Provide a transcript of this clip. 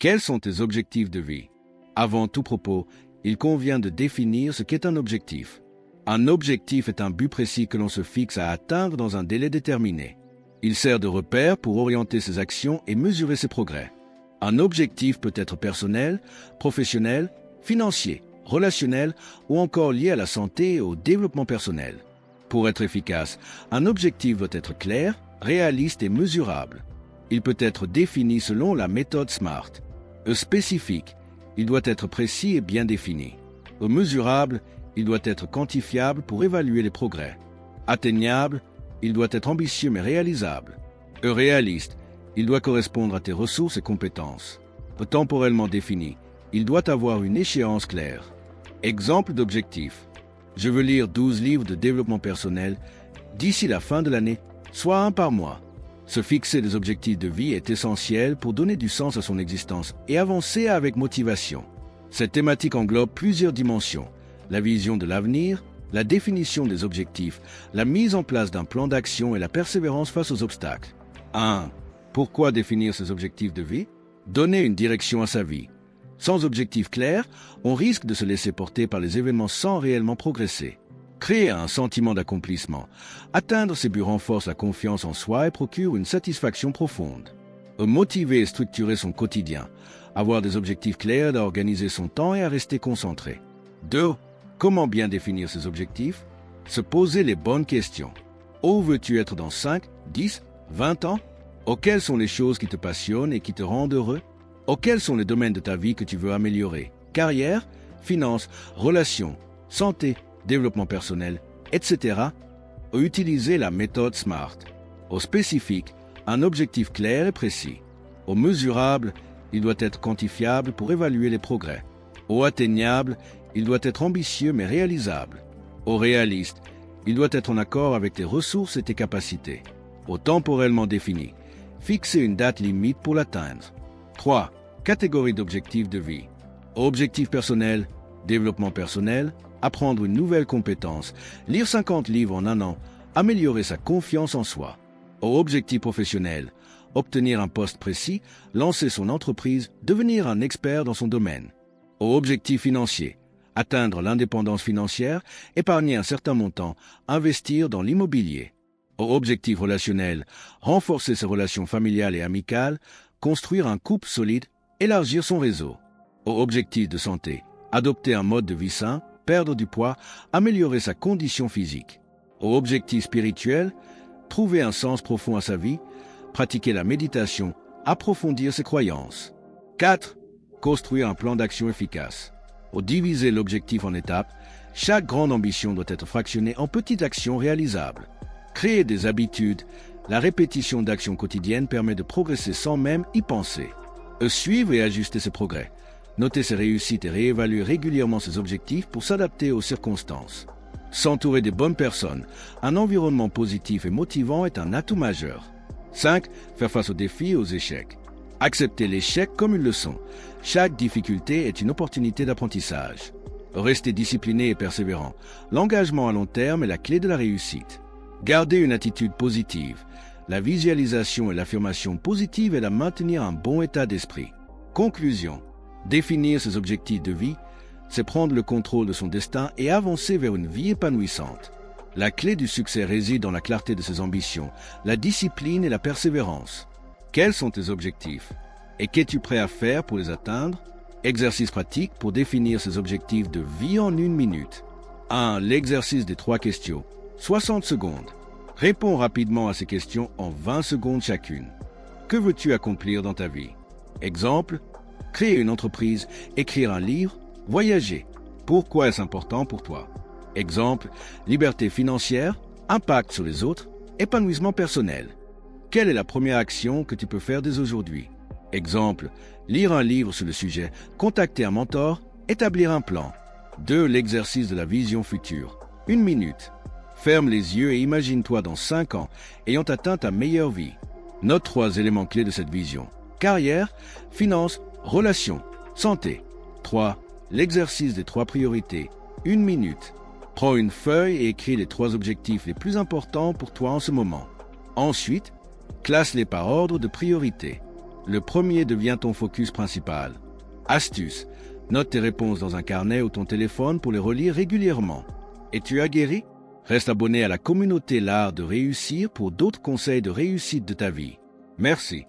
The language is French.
Quels sont tes objectifs de vie? Avant tout propos, il convient de définir ce qu'est un objectif. Un objectif est un but précis que l'on se fixe à atteindre dans un délai déterminé. Il sert de repère pour orienter ses actions et mesurer ses progrès. Un objectif peut être personnel, professionnel, financier, relationnel ou encore lié à la santé et au développement personnel. Pour être efficace, un objectif doit être clair, réaliste et mesurable. Il peut être défini selon la méthode SMART. Spécifique, il doit être précis et bien défini. Mesurable, il doit être quantifiable pour évaluer les progrès. Atteignable, il doit être ambitieux mais réalisable. Réaliste, il doit correspondre à tes ressources et compétences. Temporellement défini, il doit avoir une échéance claire. Exemple d'objectif. Je veux lire 12 livres de développement personnel d'ici la fin de l'année, soit un par mois. Se fixer des objectifs de vie est essentiel pour donner du sens à son existence et avancer avec motivation. Cette thématique englobe plusieurs dimensions: la vision de l'avenir, la définition des objectifs, la mise en place d'un plan d'action et la persévérance face aux obstacles. 1. Pourquoi définir ses objectifs de vie? Donner une direction à sa vie. Sans objectif clair, on risque de se laisser porter par les événements sans réellement progresser. Créer un sentiment d'accomplissement. Atteindre ces buts renforce la confiance en soi et procure une satisfaction profonde. Motiver et structurer son quotidien. Avoir des objectifs clairs aide à organiser son temps et à rester concentré. 2. Comment bien définir ses objectifs? Se poser les bonnes questions. Où veux-tu être dans 5, 10, 20 ans? Quelles sont les choses qui te passionnent et qui te rendent heureux? Quels sont les domaines de ta vie que tu veux améliorer? Carrière, finances, relations, santé, développement personnel, etc. Utiliser la méthode SMART. Au spécifique, un objectif clair et précis. Au mesurable, il doit être quantifiable pour évaluer les progrès. Au atteignable, il doit être ambitieux mais réalisable. Au réaliste, il doit être en accord avec tes ressources et tes capacités. Au temporellement défini, fixer une date limite pour l'atteindre. 3. Catégorie d'objectifs de vie. Objectif personnel, développement personnel, apprendre une nouvelle compétence, lire 50 livres en un an, améliorer sa confiance en soi. Objectif professionnel, obtenir un poste précis, lancer son entreprise, devenir un expert dans son domaine. Objectif financier, atteindre l'indépendance financière, épargner un certain montant, investir dans l'immobilier. Objectif relationnel, renforcer ses relations familiales et amicales, construire un couple solide, élargir son réseau. Objectif de santé, adopter un mode de vie sain, perdre du poids, améliorer sa condition physique. Objectif spirituel, trouver un sens profond à sa vie, pratiquer la méditation, approfondir ses croyances. 4. Construire un plan d'action efficace. Diviser l'objectif en étapes, chaque grande ambition doit être fractionnée en petites actions réalisables. Créer des habitudes, la répétition d'actions quotidiennes permet de progresser sans même y penser. Suivre et ajuster ses progrès. Noter ses réussites et réévaluer régulièrement ses objectifs pour s'adapter aux circonstances. S'entourer des bonnes personnes. Un environnement positif et motivant est un atout majeur. 5. Faire face aux défis et aux échecs. Accepter l'échec comme une leçon. Chaque difficulté est une opportunité d'apprentissage. Rester discipliné et persévérant. L'engagement à long terme est la clé de la réussite. Garder une attitude positive. La visualisation et l'affirmation positive aident à maintenir un bon état d'esprit. Conclusion. Définir ses objectifs de vie, c'est prendre le contrôle de son destin et avancer vers une vie épanouissante. La clé du succès réside dans la clarté de ses ambitions, la discipline et la persévérance. Quels sont tes objectifs? Et qu'es-tu prêt à faire pour les atteindre? Exercice pratique pour définir ses objectifs de vie en 1 minute. 1. L'exercice des 3 questions. 60 secondes. Réponds rapidement à ces questions en 20 secondes chacune. Que veux-tu accomplir dans ta vie? Exemple, créer une entreprise, écrire un livre, voyager. Pourquoi est-ce important pour toi? Exemple, liberté financière, impact sur les autres, épanouissement personnel. Quelle est la première action que tu peux faire dès aujourd'hui? Exemple, lire un livre sur le sujet, contacter un mentor, établir un plan. 2. L'exercice de la vision future. 1 minute. Ferme les yeux et imagine-toi dans 5 ans, ayant atteint ta meilleure vie. Note 3 éléments clés de cette vision. Carrière, finances, relations, santé. 3. L'exercice des 3 priorités. 1 minute. Prends une feuille et écris les 3 objectifs les plus importants pour toi en ce moment. Ensuite, classe-les par ordre de priorité. Le premier devient ton focus principal. Astuce. Note tes réponses dans un carnet ou ton téléphone pour les relire régulièrement. Es-tu aguerri? Reste abonné à la communauté L'Art de réussir pour d'autres conseils de réussite de ta vie. Merci.